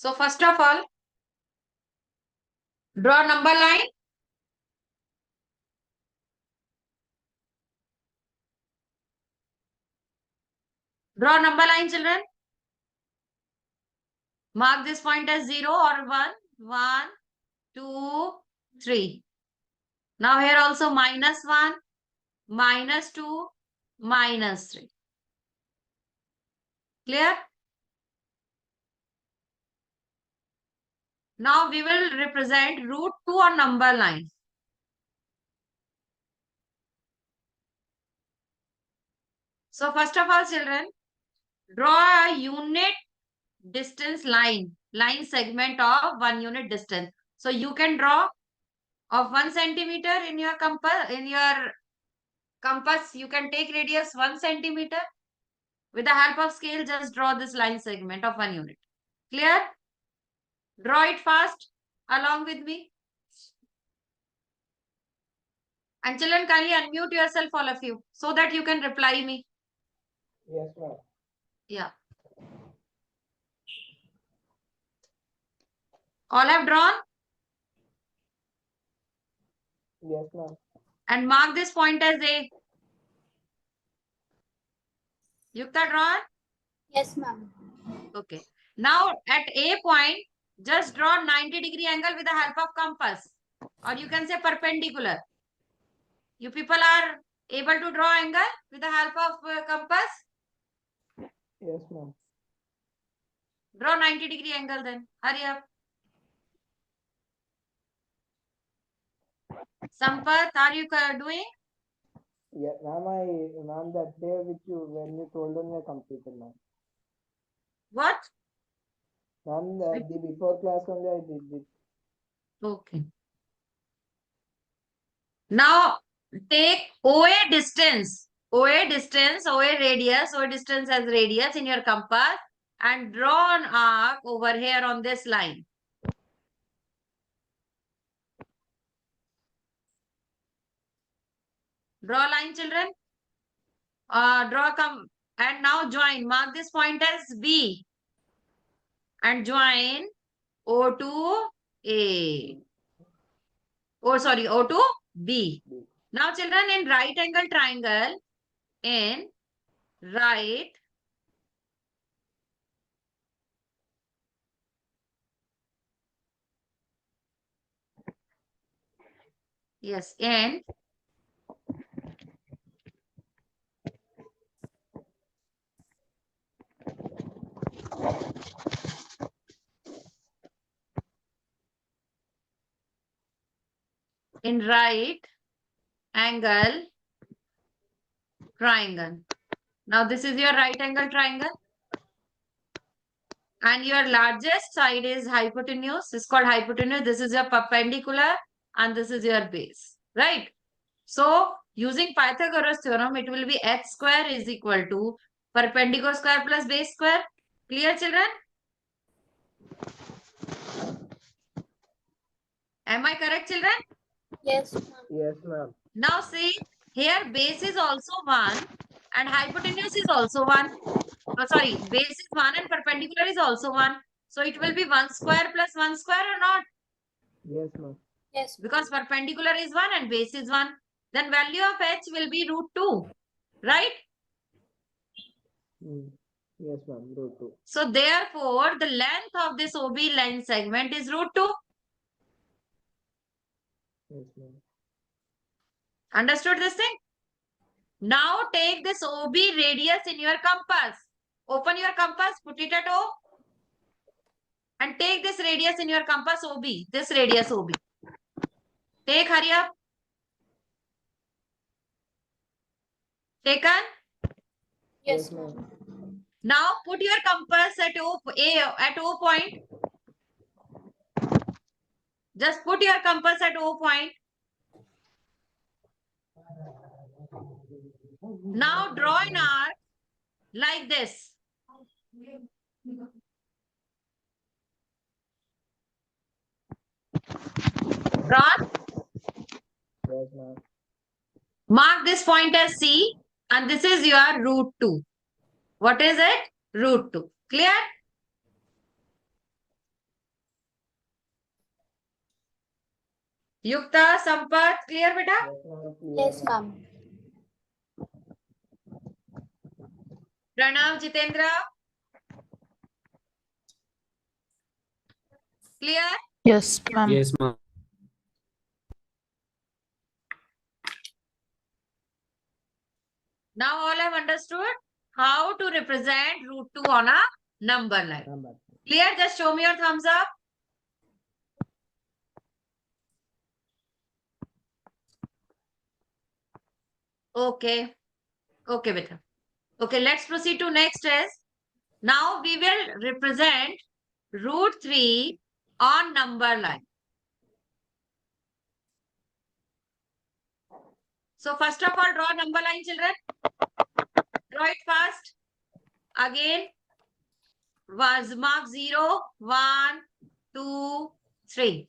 So first of all, draw number line. Draw number line, children. Mark this point as 0 or 1. 1, 2, 3. Now here also -1, -2, -3. Clear? Now we will represent √2 on number line. So first of all, children, draw a unit distance line segment of 1 unit distance. So you can draw of 1 centimeter in your compass. You can take radius 1 centimeter. With the help of scale, just draw this line segment of 1 unit. Clear? Draw it fast along with me. And children, kindly unmute yourself, all of you, so that you can reply me. Yes, ma'am. Yeah. All have drawn? Yes, ma'am. And mark this point as A. Yukta drawn? Yes, ma'am. Okay. Now at A point, just draw 90-degree angle with the help of compass. Or you can say perpendicular. You people are able to draw angle with the help of compass? Yes, ma'am. Draw 90-degree angle then. Hurry up. Sampath, are you doing? Yeah, ma'am, that day when you told me I completed, ma'am. What? Ma'am, the before class only I did it. Okay. Now take OA distance, OA distance as radius in your compass and draw an arc over here on this line. Draw a line, children. And now join. Mark this point as B and join O to A. Oh, sorry, O to B. Now, children, in right angle triangle, in right angle triangle. Now, this is your right angle triangle. And your largest side is hypotenuse. This is called hypotenuse. This is your perpendicular and this is your base. Right? So, using Pythagoras theorem, it will be h square is equal to perpendicular square plus base square. Clear, children? Am I correct, children? Yes, ma'am. Yes, ma'am. Now see, here base is also 1 and hypotenuse is also 1. Oh, sorry, base is 1 and perpendicular is also 1. So it will be 1 square plus 1 square or not? Yes, ma'am. Yes, Because perpendicular is 1 and base is 1. Then value of h will be √2. Right? Yes, ma'am. √2. So therefore, the length of this OB line segment is √2. Yes, ma'am. Understood this thing? Now take this OB radius in your compass. Open your compass, put it at O. And take this radius in your compass OB. This radius OB. Take, hurry up. Taken? yes, ma'am. Now put your compass at O point. Just put your compass at O point. Now draw an arc like this. Draw. Yes, ma'am. Mark this point as C and this is your √2. What is it? √2. Clear? Yukta, Sampath, clear beta? Yes, ma'am. Pranav, Jitendra, clear? Yes, ma'am. Yes, ma'am. Now all have understood how to represent root 2 on a number line. Number. Clear? Just show me your thumbs up. Okay. Okay, beta. Okay, let's proceed to next is. Now we will represent root 3 on number line. So first of all, draw number line, children. Draw it fast. Again, was mark 0, 1, 2, 3.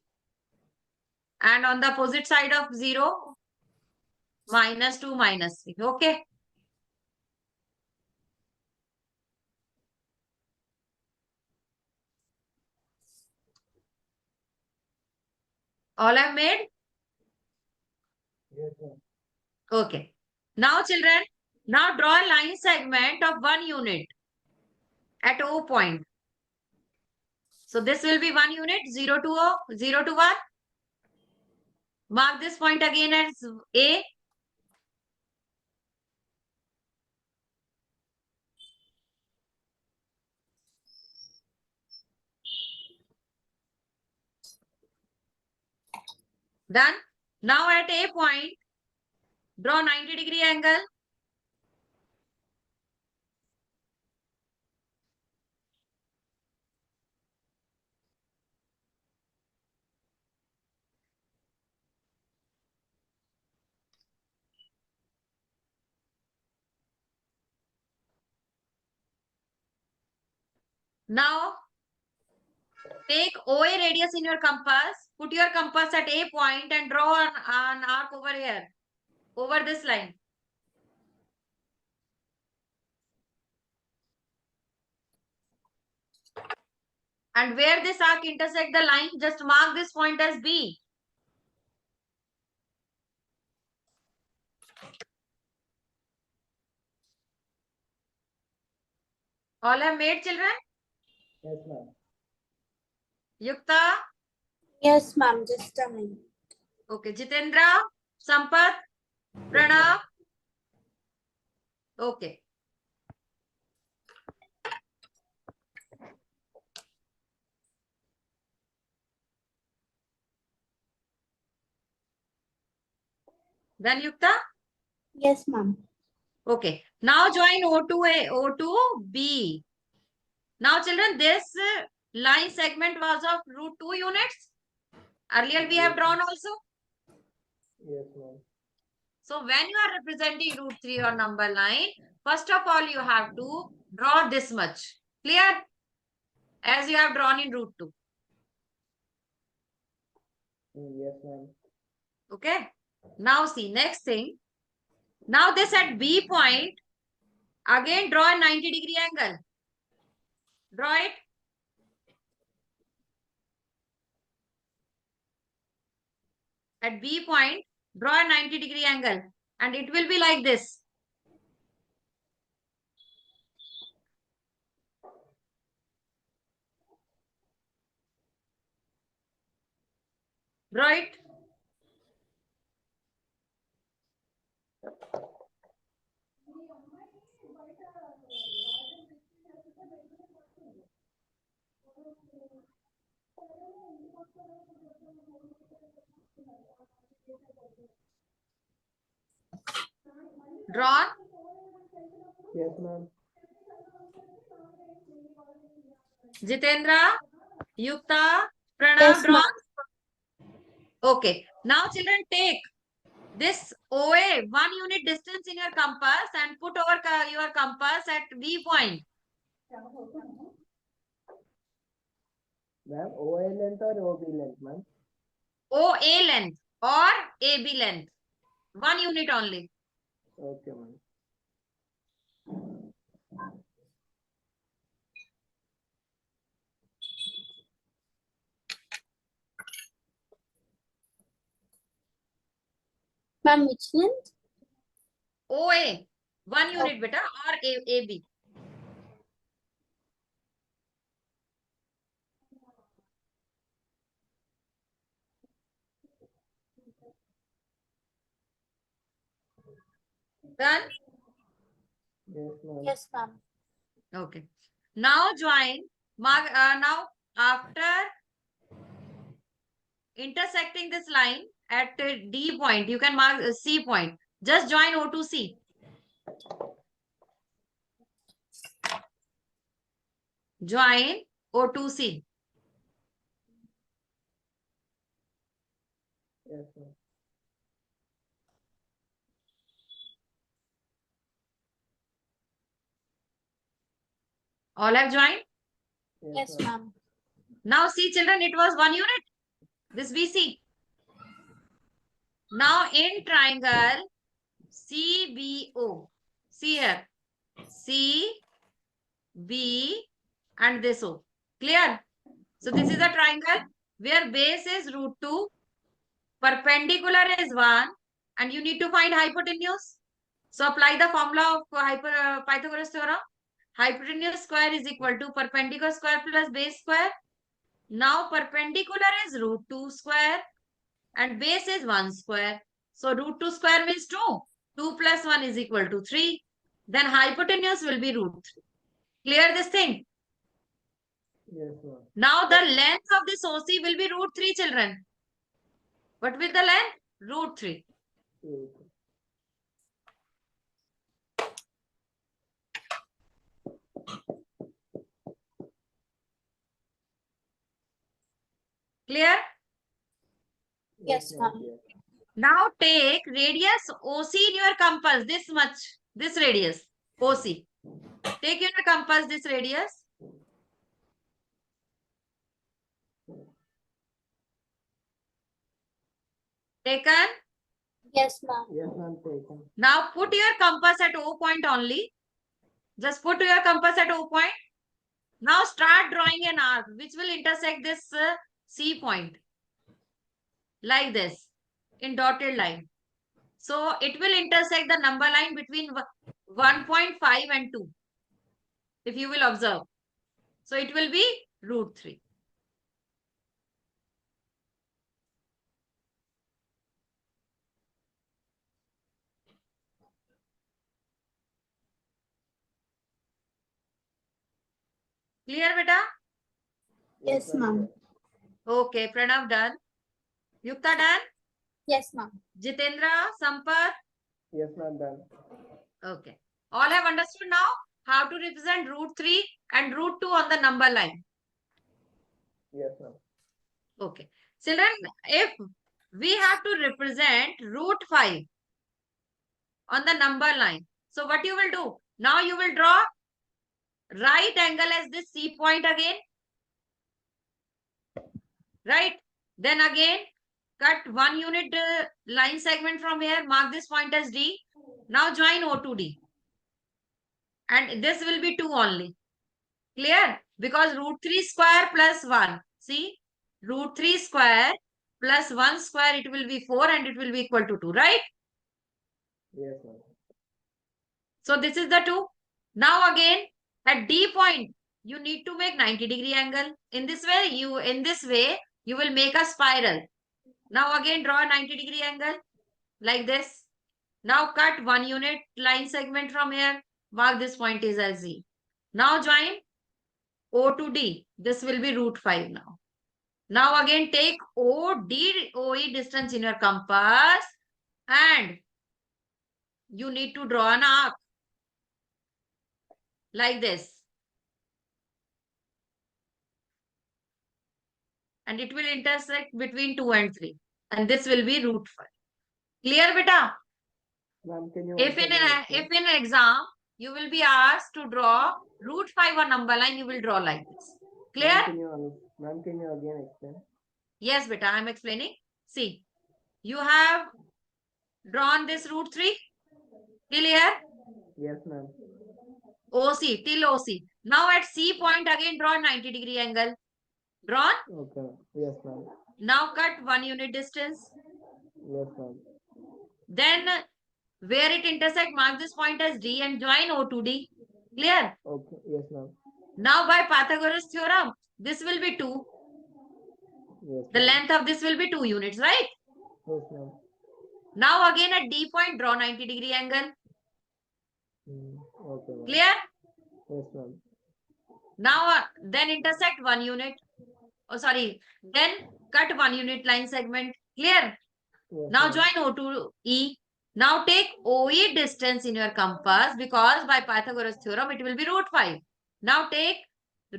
And on the opposite side of 0, -2, -3. Okay. All I've made? Yes, ma'am. Okay. Now, children, now draw a line segment of 1 unit at O point. So this will be 1 unit, 0 to O, 0 to 1. Mark this point again as A. Done. Now at A point, draw 90-degree angle. Now, take OA radius in your compass. Put your compass at A point and draw an arc over here, over this line. And where this arc intersect the line, just mark this point as B. All have made, children? Yes, ma'am. Yukta? Yes, ma'am. Just a minute. Okay. Jitendra? Sampath? Pranav? Okay. Then Yukta? Yes, ma'am. Okay. Now join O2A, O2B. Now children, this line segment was of root 2 units. Earlier we have drawn also. Yes, ma'am. So when you are representing root 3 on number line, first of all you have to draw this much. Clear? As you have drawn in root 2. Yes, ma'am. Okay. Now see, next thing. Now this at B point, again draw a 90-degree angle. Draw it. At B point, draw a 90-degree angle. And it will be like this. Draw it. Drawn. Yes, ma'am. Jitendra, Yukta, Yes, Pranav, ma'am. drawn. Okay. Now children, take this OA 1 unit distance in your compass and put over your compass at B point. Ma'am, OA length or OB length, ma'am? OA length or AB length. 1 unit only. Okay, ma'am. Ma'am, which length? OA. 1 unit, beta, or AB. Done? Yes, ma'am. Yes, ma'am. Okay. Now join. Mark, now after intersecting this line at D point, you can mark C point. Just join O to C. Join O to C. Yes, ma'am. All have joined? Yes, ma'am. Now see children, it was 1 unit. This BC. Now in triangle CBO. See here. C, B and this O. Clear? So this is a triangle where base is √2, perpendicular is 1, and you need to find hypotenuse. So apply the formula of Pythagoras theorem. Hypotenuse square is equal to perpendicular square plus base square. Now perpendicular is √2 square and base is 1 square. So √2 square means 2. 2 plus 1 is equal to 3. Then hypotenuse will be √3. Clear this thing? Yes, ma'am. Now the length of this OC will be √3 children. What will the length? √3. Yes. Clear? Yes, ma'am. Yes. Now take radius OC in your compass, this much, this radius, OC. Take in your compass this radius. Taken? Yes, ma'am. Yes, ma'am. Taken. Now put your compass at O point only. Just put your compass at O point. Now start drawing an arc which will intersect this C point. Like this, in dotted line. So it will intersect the number line between 1.5 and 2. If you will observe. So it will be √3. Clear, beta? Yes, ma'am. Okay, Pranav done. Yukta done? Yes, ma'am. Jitendra, Sampath? Yes, ma'am. Done. Okay. All have understood now how to represent √3 and √2 on the number line. Yes, ma'am. Okay. Children, if we have to represent √5 on the number line, so what you will do? Now you will draw right angle as this C point again. Right? Then again, cut 1 unit line segment from here. Mark this point as D. Now join O to D. And this will be 2 only. Clear? Because √3 square plus 1. See? √3 square plus 1 square, it will be 4 and it will be equal to 2. Right? Yes, ma'am. So this is the 2. Now again, at D point, you need to make 90-degree angle. In this way, you will make a spiral. Now again, draw a 90-degree angle like this. Now cut 1 unit line segment from here. Mark this point is as Z. Now join O to D. This will be √5 now. Now again take OE distance in your compass and you need to draw an arc like this. And it will intersect between 2 and 3. And this will be √5. Clear, beta? Ma'am, can you If in an exam, you will be asked to draw √5 on number line, you will draw like this. Clear? Ma'am, can you again explain? Yes, beta, I am explaining. See, you have drawn this √3 till here. Yes, ma'am. OC, till OC. Now at C point, again draw 90-degree angle. Drawn? Okay. Yes, ma'am. Now cut 1 unit distance. Yes, ma'am. Then where it intersect, mark this point as D and join O to D. Clear? Okay. Yes, ma'am. Now by Pythagoras theorem, this will be 2. Yes, The ma'am. length of this will be 2 units, right? Yes, ma'am. Now again at D point, draw 90-degree angle. Okay, ma'am. Clear? Yes, ma'am. Now then intersect 1 unit. Oh, sorry. Then cut 1 unit line segment. Clear? Yes, Now ma'am. join O to E. Now take OE distance in your compass because by Pythagoras theorem it will be root 5. Now take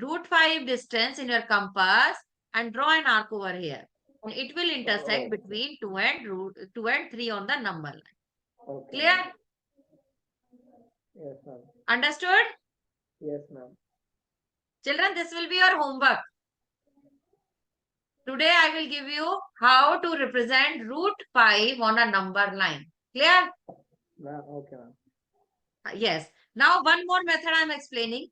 root 5 distance in your compass and draw an arc over here. And it will intersect Okay. between 2 and 3 on the number line. Okay, Clear? ma'am. Yes, ma'am. Understood? Yes, ma'am. Children, this will be your homework. Today I will give you how to represent root 5 on a number line. Clear? Ma'am, okay, ma'am. Yes. Now one more method I am explaining.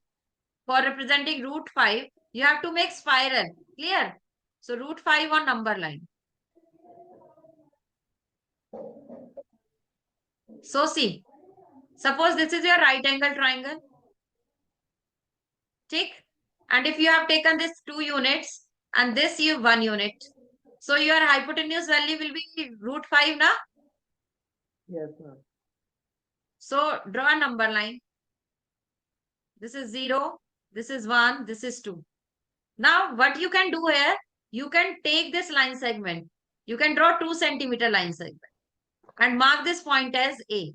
For representing root 5, you have to make spiral. Clear? So root 5 on number line. So see, suppose this is your right angle triangle. Tick. And if you have taken this 2 units and this you 1 unit. So your hypotenuse value will be root 5 now. Yes, ma'am. So draw a number line. This is 0, this is 1, this is 2. Now what you can do here, you can take this line segment. You can draw 2 centimeter line segment and mark this point as A.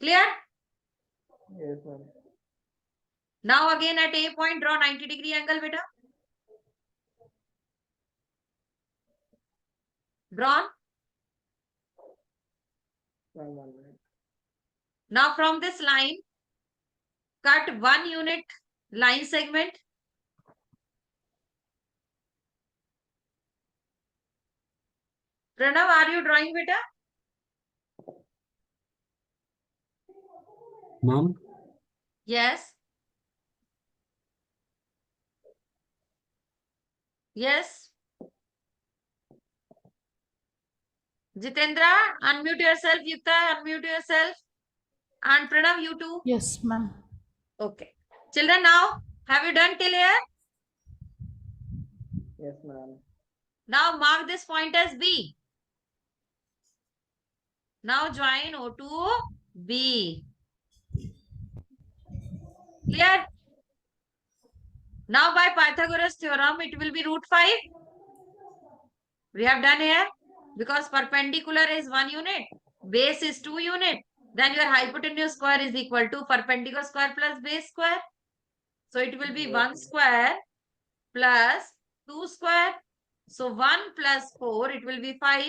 Clear? Yes, ma'am. Now again at A point, draw 90-degree angle, beta. Drawn. Ma'am, 1 minute. Now from this line, cut 1 unit line segment. Pranav, are you drawing, beta? Mom? Yes. Yes. Jitendra, unmute yourself. Yukta, unmute yourself. And Pranav, you too. Yes, ma'am. Okay. Children, now, have you done till here? Yes, ma'am. Now mark this point as B. Now join O to B. Clear? Now by Pythagoras theorem, it will be root 5. We have done here. Because perpendicular is 1 unit. Base is 2 unit. Then your hypotenuse square is equal to perpendicular square plus base square. So it will be 1 square plus 2 square. So 1 plus 4, it will be 5.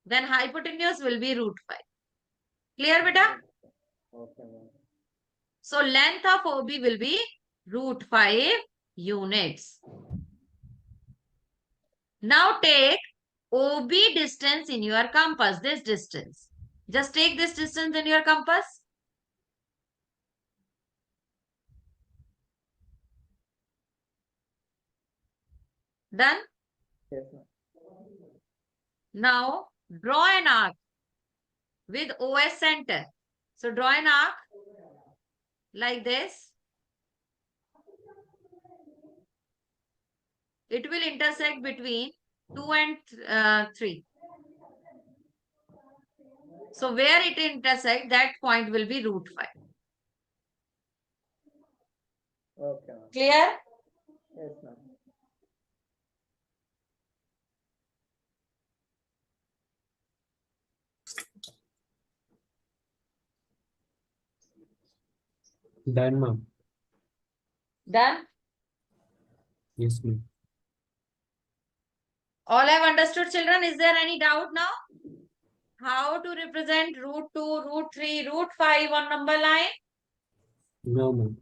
Then hypotenuse will be root 5. Clear, beta? Okay, ma'am. So length of OB will be root 5 units. Now take OB distance in your compass, this distance. Just take this distance in your compass. Done? Yes, ma'am. Now draw an arc with OS center. So draw an arc like this. It will intersect between 2 and 3. So where it intersects, that point will be root 5. Okay, ma'am. Clear? Yes, ma'am. Done, ma'am. Done? Yes, ma'am. All have understood, children? Is there any doubt now? How to represent root 2, root 3, root 5 on number line? No, ma'am.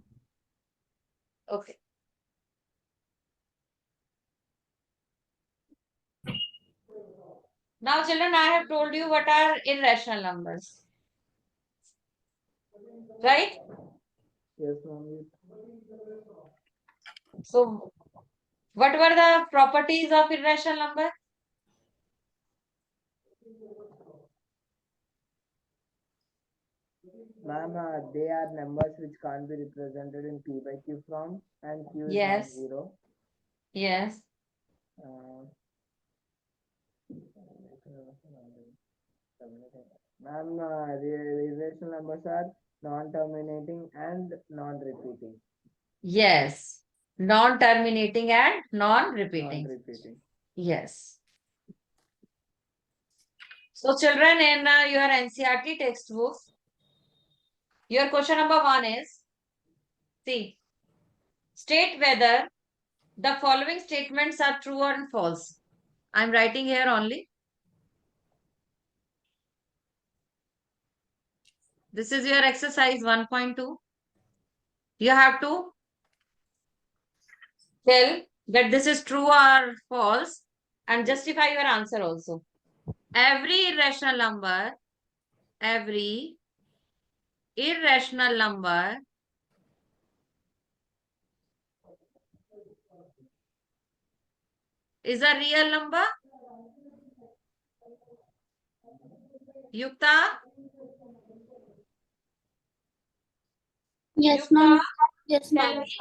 Okay. Now, children, I have told you what are irrational numbers. Right? Yes, ma'am. So, what were the properties of irrational number? Ma'am, they are numbers which can't be represented in P by Q form, and Q is Yes. non-zero. Yes. Ma'am, the irrational numbers are non-terminating and non-repeating. Yes. Non-terminating and non-repeating. Non-repeating. Yes. So children, in your NCERT textbook, your question number 1 is, see, state whether the following statements are true or false. I'm writing here only. This is your exercise 1.2. You have to tell that this is true or false and justify your answer also. Every irrational number is a real number. Yukta? Yes, Yukta, ma'am. Yes, tell ma'am. me,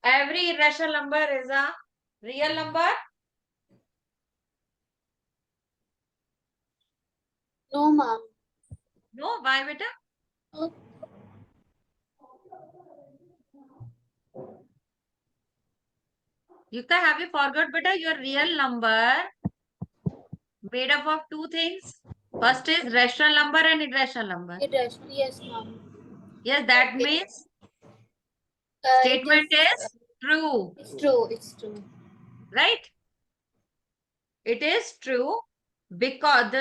every irrational number is a real number? No, ma'am. No, why beta? Oh, Yukta, have you forgot beta your real number made up of two things? First is rational number and irrational number. irrational. Yes, ma'am. Yes, that means It statement is, is true, it's true. It's true. right? It is true because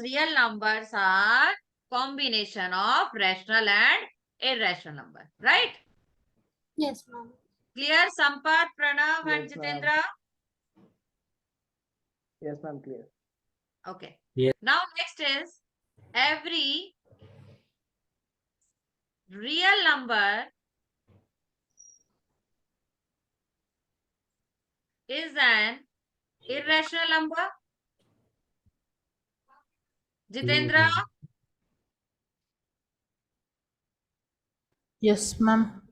real numbers are combination of rational and irrational number, right? Yes, ma'am. Clear, Sampath, Pranav, and Yes, ma'am. Jitendra? Yes, ma'am, clear. Okay. Yes. Now next is every real number is an irrational number. Jitendra, Yes, ma'am.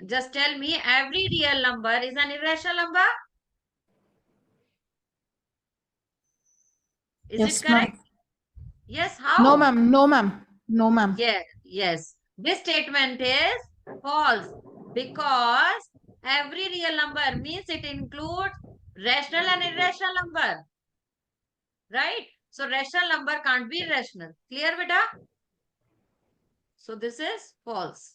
just tell me every real number is an irrational number. Is Yes, it correct? ma'am. Yes, how? No, ma'am. No, ma'am. No, ma'am. Yes, yes. This statement is false because every real number means it includes rational and irrational number. Right? So rational number can't be irrational. Clear, beta? So this is false.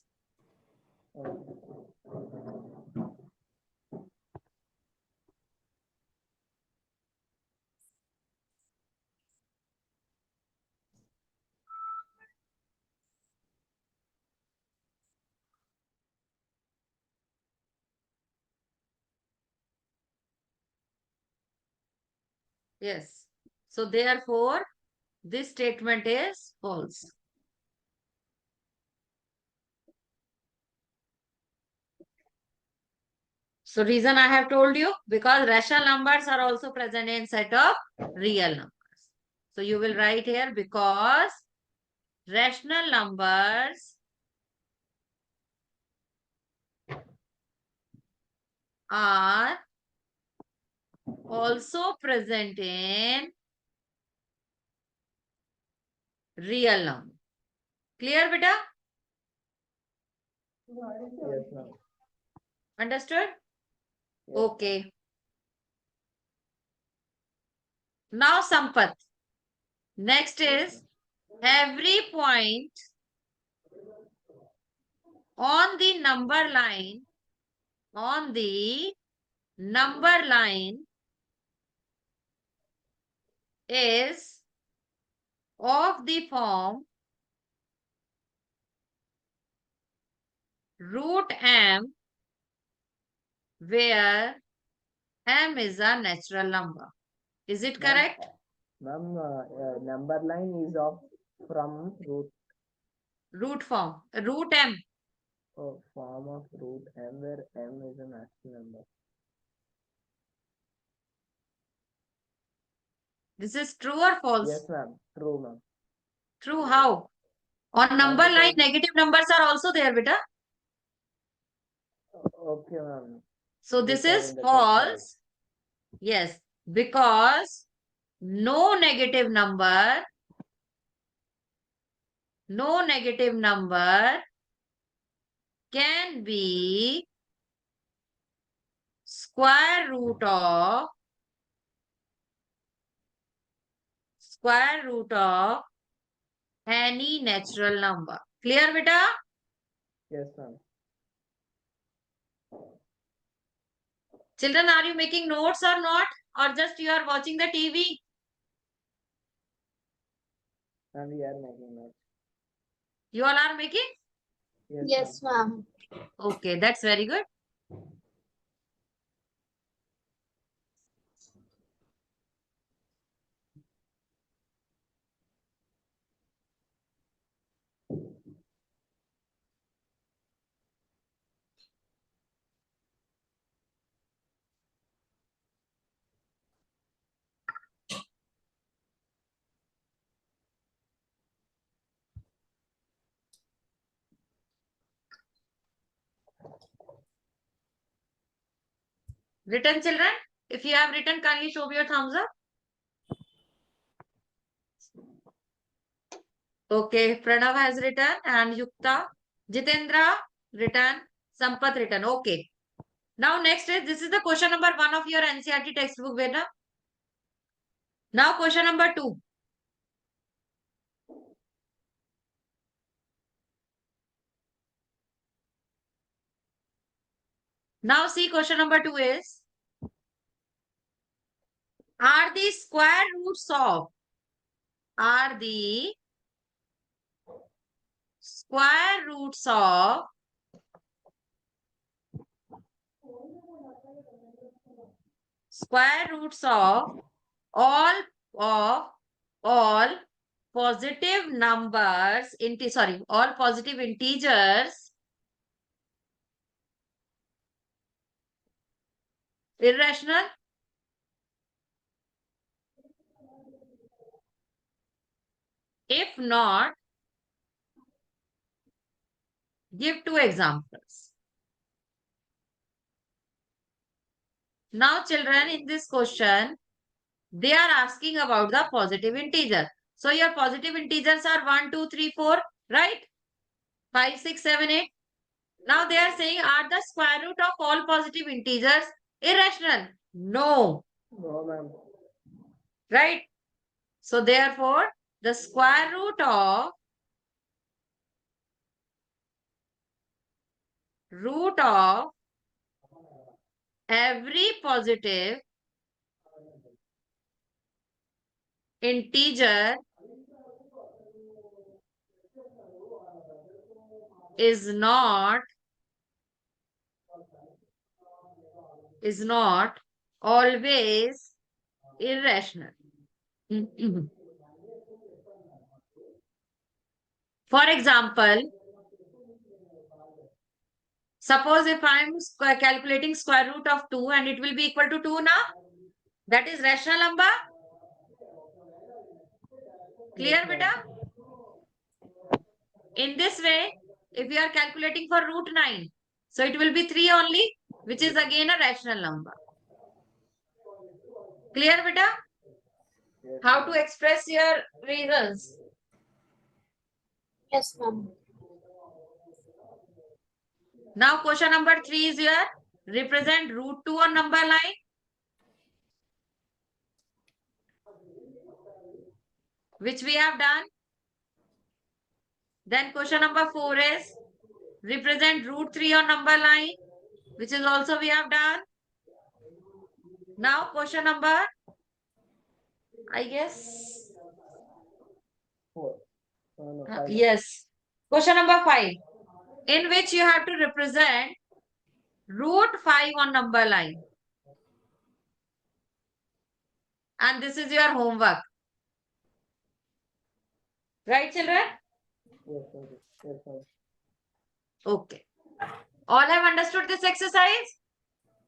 Yes. So therefore, this statement is false. So reason I have told you, because rational numbers are also present in set of real numbers. So you will write here because rational numbers are also present in real number. Clear, beta? Yes, ma'am. Understood? Yes. Okay. Now, Sampath. Next is every point on the number line is of the form root m, where m is a natural number. Is it correct? Ma'am, number line is of from root Root form. Root m. form of root m, where m is a natural number. This is true or false? Yes, ma'am. True, ma'am. True how? On number Okay. line, negative numbers are also there, beta. Okay, ma'am. So this Which are is in the text file. false. Yes, because no negative number can be square root of any natural number. Clear, beta? Yes, ma'am. Children, are you making notes or not? Or just you are watching the TV? And we are making notes. You all are making? Yes, Yes, ma'am. Okay, that's very good. Written, children? If you have written, kindly show me your thumbs up. Okay, Pranav has written and Yukta. Jitendra written. Sampath written. Okay. Now next is, this is the question number 1 of your NCERT textbook, beta. Now question number 2. Now see question number 2 is, are the square roots of all of all positive numbers all positive integers irrational? If not, give 2 examples. Now children, in this question they are asking about the positive integer. So your positive integers are 1, 2, 3, 4, right? 5, 6, 7, 8. Now they are saying, are the square root of all positive integers irrational? No. No, ma'am. Right? So therefore, the square root of every positive integer is not always irrational. For example, suppose if I am calculating square root of 2 and it will be equal to 2 now, that is rational number. Clear, beta? In this way, if you are calculating for root 9, so it will be 3 only, which is again a rational number. Clear, beta? Yes, How to express your reasons? Yes, ma'am. Now question number 3 is here. Represent root 2 on number line. Which we have done. Then question number 4 is represent root 3 on number line, which is also we have done. Now question number, I guess. 4. No, 5. Yes. Question number 5, in which you have to represent root 5 on number line. And this is your homework. Right, children? Yes, ma'am. Yes, ma'am. Okay. All have understood this exercise?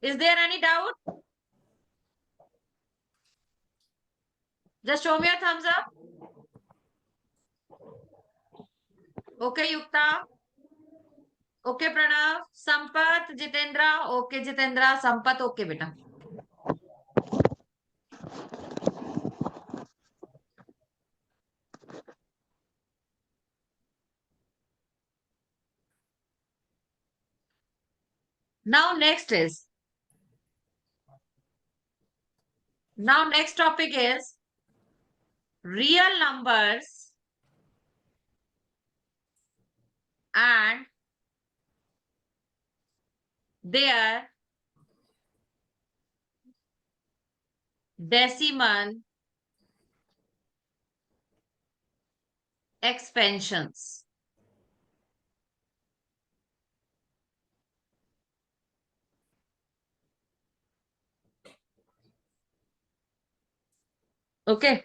Is there any doubt? Just show me a thumbs up. Okay, Yukta. Okay, Pranav. Sampath, Jitendra. Okay, Jitendra. Sampath. Okay, beta. Now next topic is real numbers and their decimal expansions. Okay.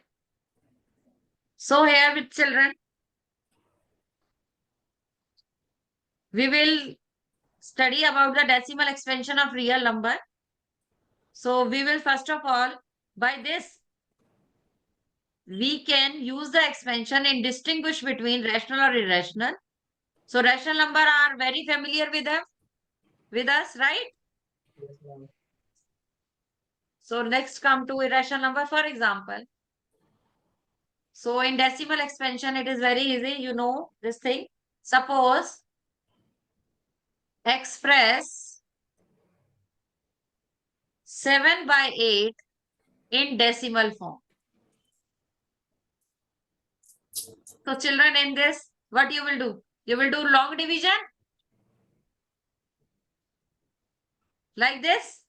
So here with children, we will study about the decimal expansion of real number. So we will first of all, by this, we can use the expansion and distinguish between rational or irrational. So rational number are very familiar with them, with us, right? Yes, ma'am. So next come to irrational number, for example. So in decimal expansion, it is very easy, you know this thing. Suppose express 7/8 in decimal form. So children, in this, what you will do? You will do long division like this.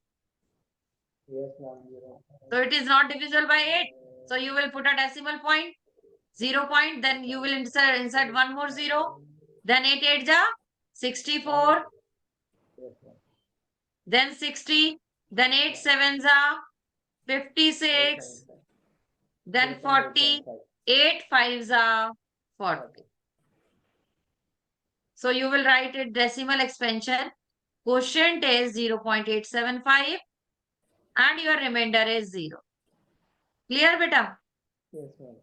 Yes, ma'am. So it is not divisible by 8. So you will put a decimal point, 0 point, then you will insert one more 0. Then 8 8 ja 64, Yes, ma'am. then 60, then 8 7 ja 56, then 40, 8 5 ja 40. So you will write it decimal expansion. Quotient is 0.875 and your remainder is 0. Clear, beta? Yes, ma'am.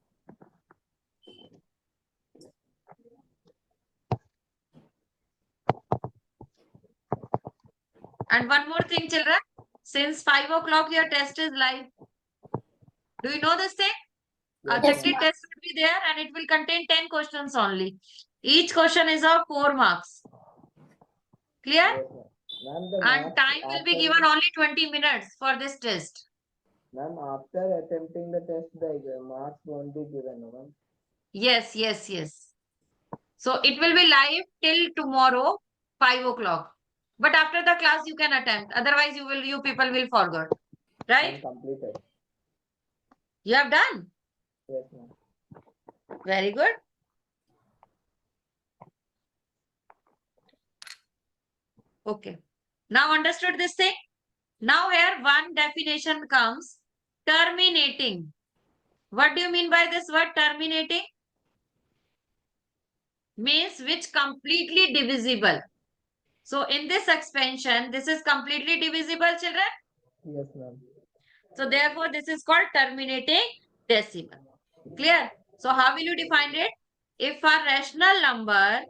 And one more thing, children. Since 5 o'clock, your test is live. Do you know this thing? A Yes, Yes, objective ma'am. test will be there and it will contain 10 questions only. Each question is of 4 marks. Clear? Yes, ma'am. Ma'am, the And marks time will be given only 20 minutes for this test. Ma'am, after attempting the test, the marks won't be given, no, ma'am. Yes, yes, yes. So it will be live till tomorrow, 5 o'clock. But after the class, you can attempt. Otherwise, you people will forget. Right? I'm completed. You have done. Yes, ma'am. Very good. Okay. Now understood this thing? Now here one definition comes. Terminating. What do you mean by this word terminating? Means which completely divisible. So in this expansion, this is completely divisible, children. Yes, ma'am. So therefore, this is called terminating decimal. Clear? So how will you define it? If a rational number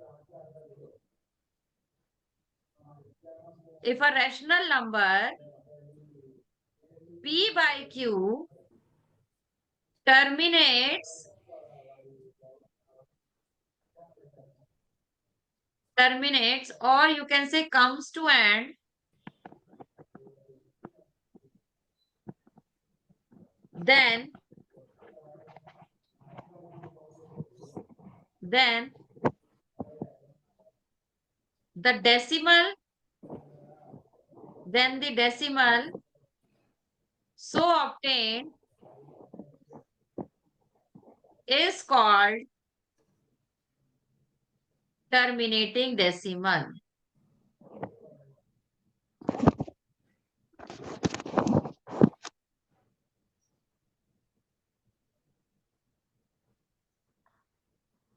P by Q terminates or you can say comes to end then the decimal so obtained is called terminating decimal.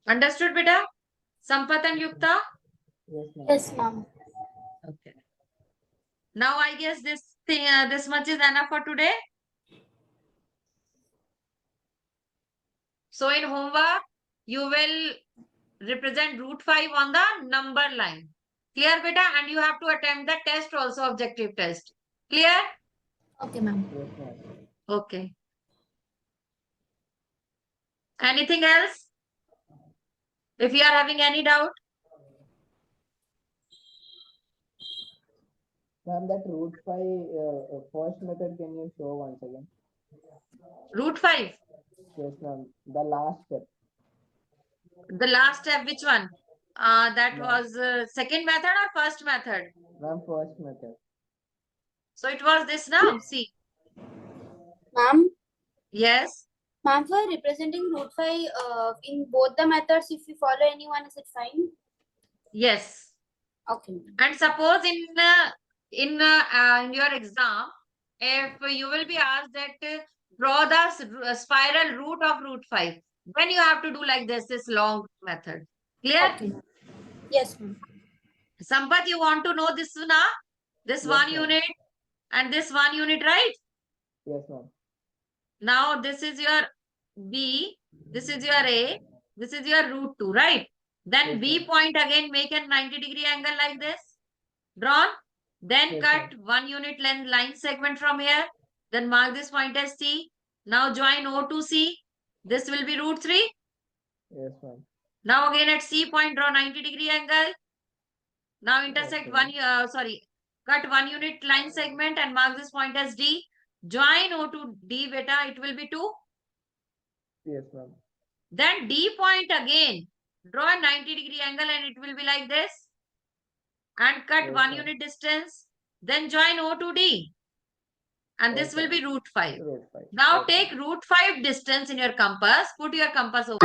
Understood, beta? Sampath and Yukta? Yes, ma'am. Yes, ma'am. Okay. Now I guess this thing, this much is enough for today. So in homework, you will represent root 5 on the number line. Clear, beta? And you have to attempt the test also, objective test. Clear? Okay, ma'am. Yes, ma'am. Okay. Anything else? If you are having any doubt? Ma'am, that root 5 first method, can you show once again? Root 5. Yes, ma'am. The last step. The last step, which one? That Yeah. was second method or first method? Ma'am, first method. So it was this now. See. Ma'am, Yes. ma'am, for representing root 5 in both the methods, if you follow anyone, is it fine? Yes. Okay, ma'am. And suppose in your exam, if you will be asked that draw the spiral root of root 5, then you have to do like this long method. Clear? Okay, ma'am. Yes, ma'am. Sampath, you want to know this now? This Yes, one ma'am. unit and this one unit, right? Yes, ma'am. Now this is your B, this is your A, this is your root 2, right? Then Yes, B ma'am. point again make a 90-degree angle like this. Drawn. Then Yes, cut 1 unit length line segment from here. Then mark this point as C. Now join O to C. This will be root 3. Yes, ma'am. Now again at C point draw 90-degree angle. Now intersect Okay. cut 1 unit line segment and mark this point as D. Join O to D, beta, it will be 2. Yes, ma'am. Then D point again. Draw a 90-degree angle and it will be like this. And cut Yes, 1 ma'am. unit distance. Then join O to D. And this will Okay. be root 5. Root 5. Now Okay. take root 5 distance in your compass. Put your compass over.